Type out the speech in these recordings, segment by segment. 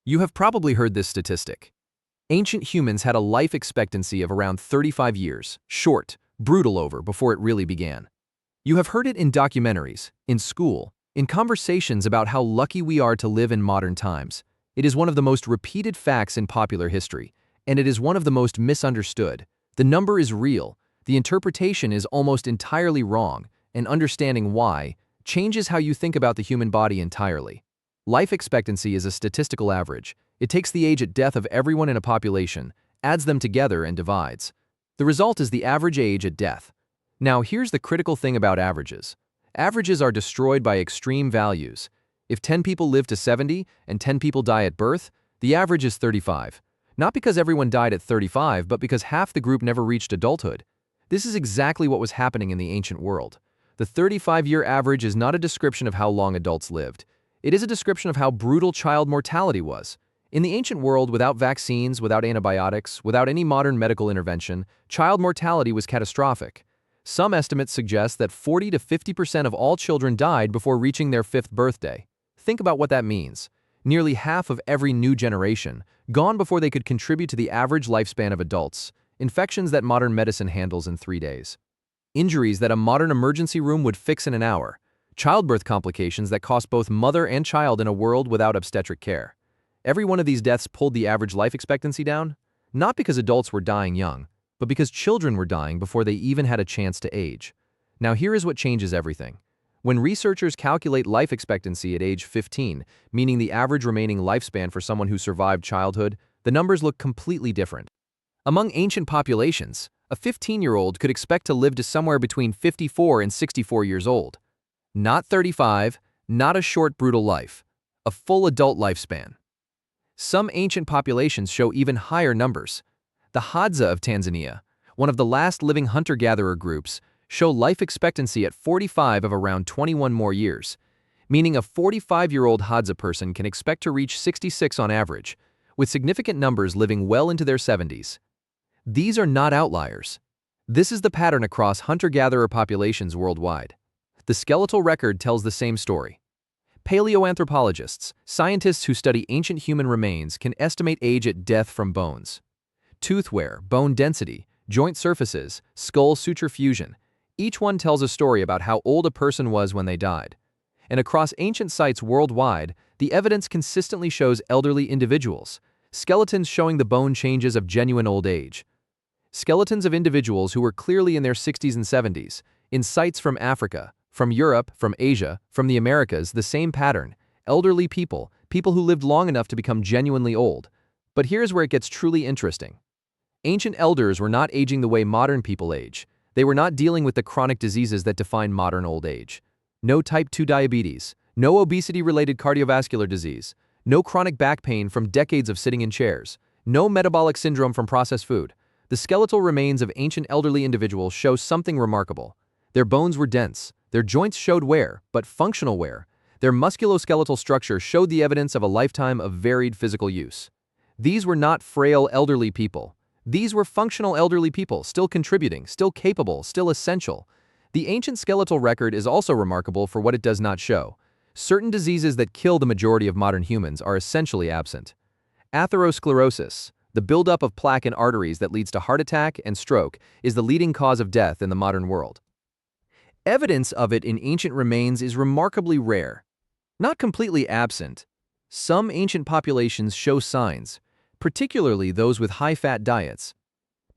You have probably heard this statistic. Ancient humans had a life expectancy of around 35 years, short, brutal over before it really began. You have heard it in documentaries, in school, in conversations about how lucky we are to live in modern times. It is one of the most repeated facts in popular history, and it is one of the most misunderstood. The number is real, the interpretation is almost entirely wrong, and understanding why changes how you think about the human body entirely. Life expectancy is a statistical average. It takes the age at death of everyone in a population, adds them together, and divides. The result is the average age at death. Now, here's the critical thing about averages. Averages are destroyed by extreme values. If 10 people live to 70 and 10 people die at birth, the average is 35. Not because everyone died at 35, but because half the group never reached adulthood. This is exactly what was happening in the ancient world. The 35-year average is not a description of how long adults lived. It is a description of how brutal child mortality was. In the ancient world, without vaccines, without antibiotics, without any modern medical intervention, child mortality was catastrophic. Some estimates suggest that 40 to 50% of all children died before reaching their 5th birthday. Think about what that means. Nearly half of every new generation, gone before they could contribute to the average lifespan of adults, infections that modern medicine handles in 3 days. Injuries that a modern emergency room would fix in an hour. Childbirth complications that cost both mother and child in a world without obstetric care. Every one of these deaths pulled the average life expectancy down, not because adults were dying young, but because children were dying before they even had a chance to age. Now here is what changes everything. When researchers calculate life expectancy at age 15, meaning the average remaining lifespan for someone who survived childhood, the numbers look completely different. Among ancient populations, a 15-year-old could expect to live to somewhere between 54 and 64 years old. Not 35, not a short, brutal life, a full adult lifespan. Some ancient populations show even higher numbers. The Hadza of Tanzania, one of the last living hunter-gatherer groups, show life expectancy at 45 of around 21 more years, meaning a 45-year-old Hadza person can expect to reach 66 on average, with significant numbers living well into their 70s. These are not outliers. This is the pattern across hunter-gatherer populations worldwide. The skeletal record tells the same story. Paleoanthropologists, scientists who study ancient human remains, can estimate age at death from bones. Tooth wear, bone density, joint surfaces, skull suture fusion. Each one tells a story about how old a person was when they died. And across ancient sites worldwide, the evidence consistently shows elderly individuals, skeletons showing the bone changes of genuine old age. Skeletons of individuals who were clearly in their 60s and 70s, in sites from Africa, from Europe, from Asia, from the Americas, the same pattern. Elderly people, people who lived long enough to become genuinely old. But here's where it gets truly interesting. Ancient elders were not aging the way modern people age. They were not dealing with the chronic diseases that define modern old age. No type 2 diabetes, no obesity-related cardiovascular disease, no chronic back pain from decades of sitting in chairs, no metabolic syndrome from processed food. The skeletal remains of ancient elderly individuals show something remarkable. Their bones were dense. Their joints showed wear, but functional wear. Their musculoskeletal structure showed the evidence of a lifetime of varied physical use. These were not frail elderly people. These were functional elderly people, still contributing, still capable, still essential. The ancient skeletal record is also remarkable for what it does not show. Certain diseases that kill the majority of modern humans are essentially absent. Atherosclerosis, the buildup of plaque in arteries that leads to heart attack and stroke, is the leading cause of death in the modern world. Evidence of it in ancient remains is remarkably rare. Not completely absent. Some ancient populations show signs, particularly those with high-fat diets,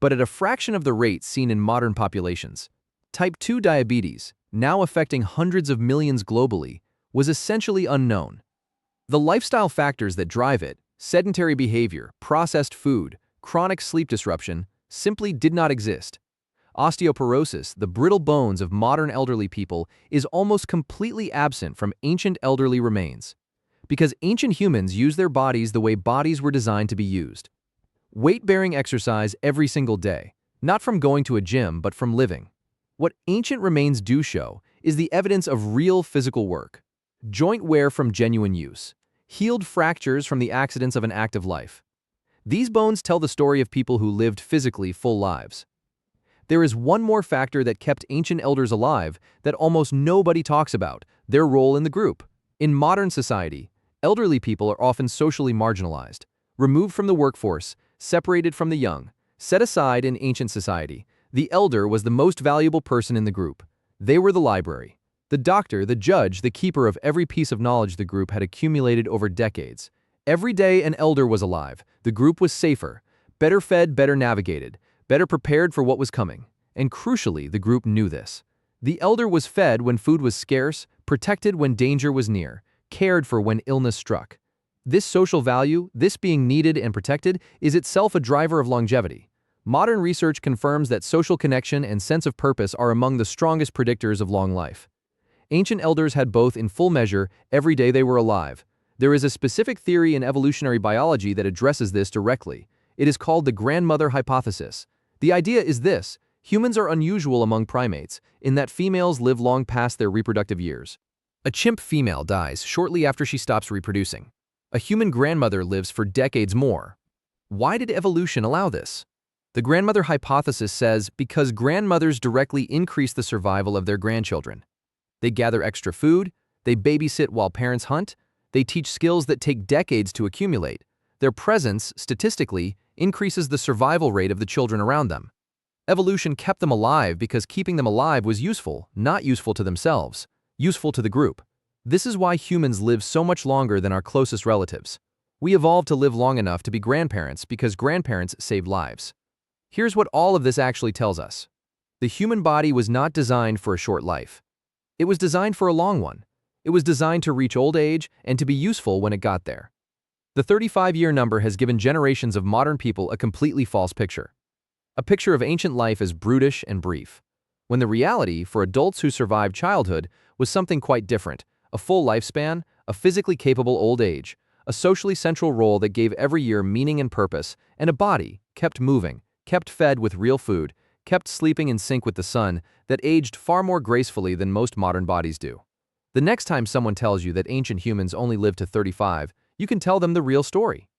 but at a fraction of the rate seen in modern populations. Type 2 diabetes, now affecting hundreds of millions globally, was essentially unknown. The lifestyle factors that drive it, sedentary behavior, processed food, chronic sleep disruption, simply did not exist. Osteoporosis, the brittle bones of modern elderly people, is almost completely absent from ancient elderly remains, because ancient humans used their bodies the way bodies were designed to be used. Weight-bearing exercise every single day, not from going to a gym, but from living. What ancient remains do show is the evidence of real physical work. Joint wear from genuine use. Healed fractures from the accidents of an active life. These bones tell the story of people who lived physically full lives. There is one more factor that kept ancient elders alive that almost nobody talks about: their role in the group. In modern society, Elderly people are often socially marginalized, removed from the workforce, separated from the young, set aside in ancient society. The elder was the most valuable person in the group. They were the library, the doctor, the judge, the keeper of every piece of knowledge the group had accumulated over decades. Every day an elder was alive, the group was safer, better fed, better navigated, better prepared for what was coming. And crucially, the group knew this. The elder was fed when food was scarce, protected when danger was near, cared for when illness struck. This social value, this being needed and protected, is itself a driver of longevity. Modern research confirms that social connection and sense of purpose are among the strongest predictors of long life. Ancient elders had both in full measure every day they were alive. There is a specific theory in evolutionary biology that addresses this directly. It is called the grandmother hypothesis. The idea is this: humans are unusual among primates in that females live long past their reproductive years. A chimp female dies shortly after she stops reproducing. A human grandmother lives for decades more. Why did evolution allow this? The grandmother hypothesis says because grandmothers directly increase the survival of their grandchildren. They gather extra food, they babysit while parents hunt, they teach skills that take decades to accumulate. Their presence, statistically, increases the survival rate of the children around them. Evolution kept them alive because keeping them alive was useful, not useful to themselves, useful to the group. This is why humans live so much longer than our closest relatives. We evolved to live long enough to be grandparents because grandparents saved lives. Here's what all of this actually tells us. The human body was not designed for a short life. It was designed for a long one. It was designed to reach old age and to be useful when it got there. The 35-year number has given generations of modern people a completely false picture. A picture of ancient life as brutish and brief, when the reality for adults who survived childhood was something quite different: a full lifespan, a physically capable old age, a socially central role that gave every year meaning and purpose, and a body kept moving, kept fed with real food, kept sleeping in sync with the sun, that aged far more gracefully than most modern bodies do. The next time someone tells you that ancient humans only lived to 35, you can tell them the real story.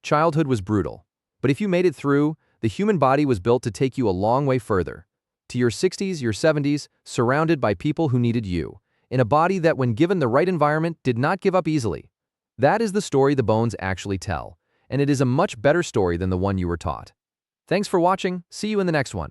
Childhood was brutal, but if you made it through, the human body was built to take you a long way further. To your 60s, your 70s, surrounded by people who needed you, in a body that, when given the right environment, did not give up easily. That is the story the bones actually tell, and it is a much better story than the one you were taught. Thanks for watching. See you in the next one.